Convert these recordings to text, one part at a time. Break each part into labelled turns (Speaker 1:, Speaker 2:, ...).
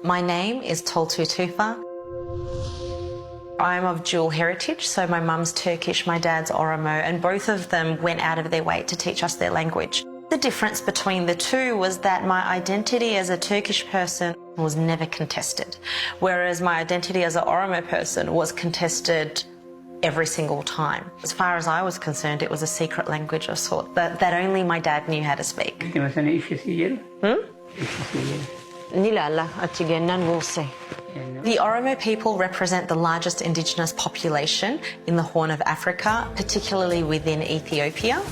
Speaker 1: My name is Toltu Tufa. I'm of dual heritage, so my mum's Turkish, my dad's Oromo, and both of them went out of their way to teach us their language. The difference between the two was that my identity as a Turkish person was never contested, whereas my identity as an Oromo person was contested every single time. As far as I was concerned, it was a secret language of sort that only my dad knew how to speak. The Oromo people represent the largest indigenous population in the Horn of Africa, particularly within Ethiopia.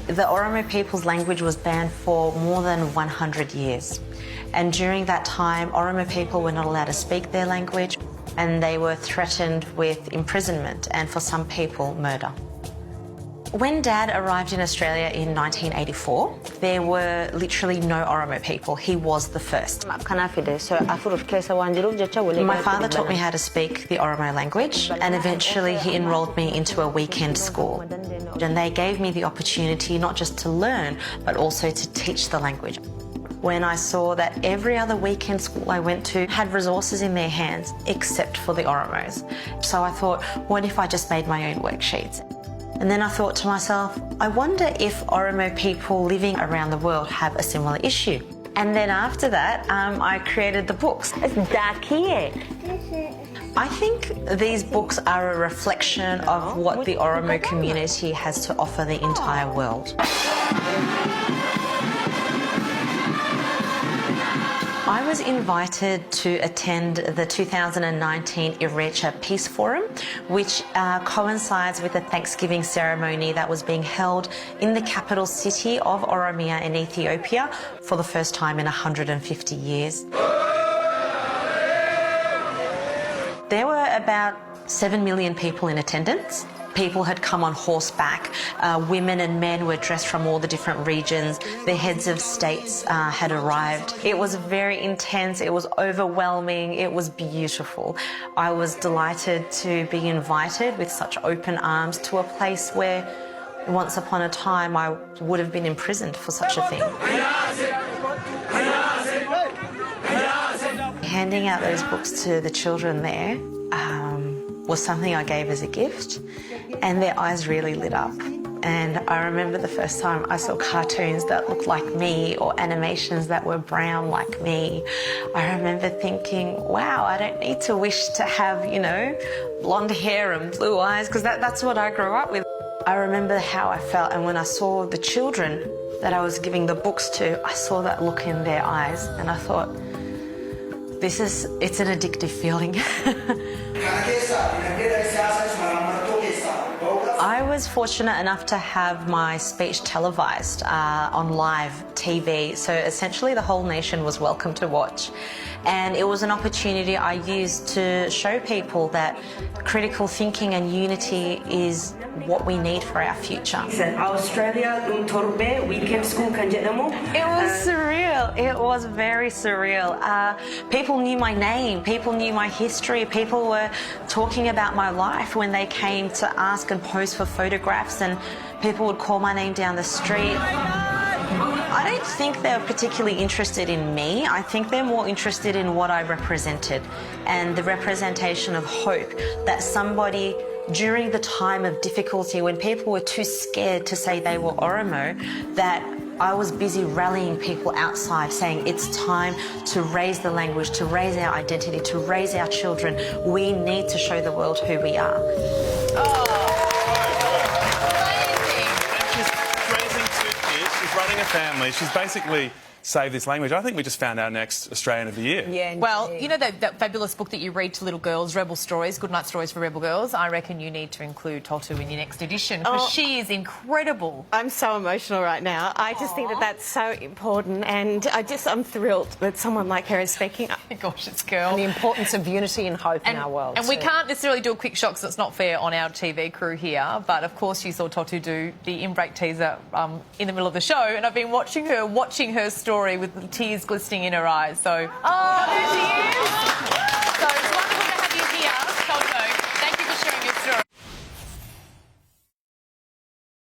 Speaker 1: The Oromo people's language was banned for more than 100 years. And during that time, Oromo people were not allowed to speak their language, and they were threatened with imprisonment and, for some people, murder. When Dad arrived in Australia in 1984, there were literally no Oromo people. He was the first. My father taught me how to speak the Oromo language, and eventually he enrolled me into a weekend school. And they gave me the opportunity not just to learn, but also to teach the language. When I saw that every other weekend school I went to had resources in their hands, except for the Oromos. So I thought, what if I just made my own worksheets? And then I thought to myself, I wonder if Oromo people living around the world have a similar issue. And then after that, I created the books. It's dark here. I think these books are a reflection of what the Oromo community has to offer the entire world. I was invited to attend the 2019 Eritrea Peace Forum, which coincides with a Thanksgiving ceremony that was being held in the capital city of Oromia in Ethiopia for the first time in 150 years. There were about 7 million people in attendance. People had come on horseback. Women and men were dressed from all the different regions. The heads of states had arrived. It was very intense. It was overwhelming. It was beautiful. I was delighted to be invited with such open arms to a place where once upon a time I would have been imprisoned for such a thing. Handing out those books to the children there was something I gave as a gift, and their eyes really lit up. And I remember the first time I saw cartoons that looked like me or animations that were brown like me. I remember thinking, wow, I don't need to wish to have, you know, blonde hair and blue eyes, because that's what I grew up with. I remember how I felt, and when I saw the children that I was giving the books to, I saw that look in their eyes, and I thought, it's an addictive feeling. I was fortunate enough to have my speech televised on live TV, so essentially the whole nation was welcome to watch. And it was an opportunity I used to show people that critical thinking and unity is what we need for our future.
Speaker 2: Australia weekend school.
Speaker 1: It was surreal. It was very surreal. People knew my name. People knew my history. People were talking about my life when they came to ask and pose for photographs, and people would call my name down the street. I don't think they're particularly interested in me. I think they're more interested in what I represented and the representation of hope, that somebody during the time of difficulty when people were too scared to say they were Oromo, that I was busy rallying people outside saying it's time to raise the language, to raise our identity, to raise our children. We need to show the world who we are.
Speaker 3: She's running a family. She's basically saved this language. I think we just found our next Australian of the Year.
Speaker 4: Yeah. Well, you know that fabulous book that you read to little girls, Rebel Stories, Goodnight Stories for Rebel Girls? I reckon you need to include Toltu in your next edition, because she is incredible.
Speaker 5: I'm so emotional right now. I just think that that's so important, and I'm thrilled that someone like her is speaking up.
Speaker 4: Oh my gosh, it's girl.
Speaker 6: And the importance of unity and hope in our world.
Speaker 4: And we can't necessarily do a quick shot because it's not fair on our TV crew here, but of course you saw Toltu do the in-break teaser in the middle of the show, and I've been watching her story with the tears glistening in her eyes. So, there she is.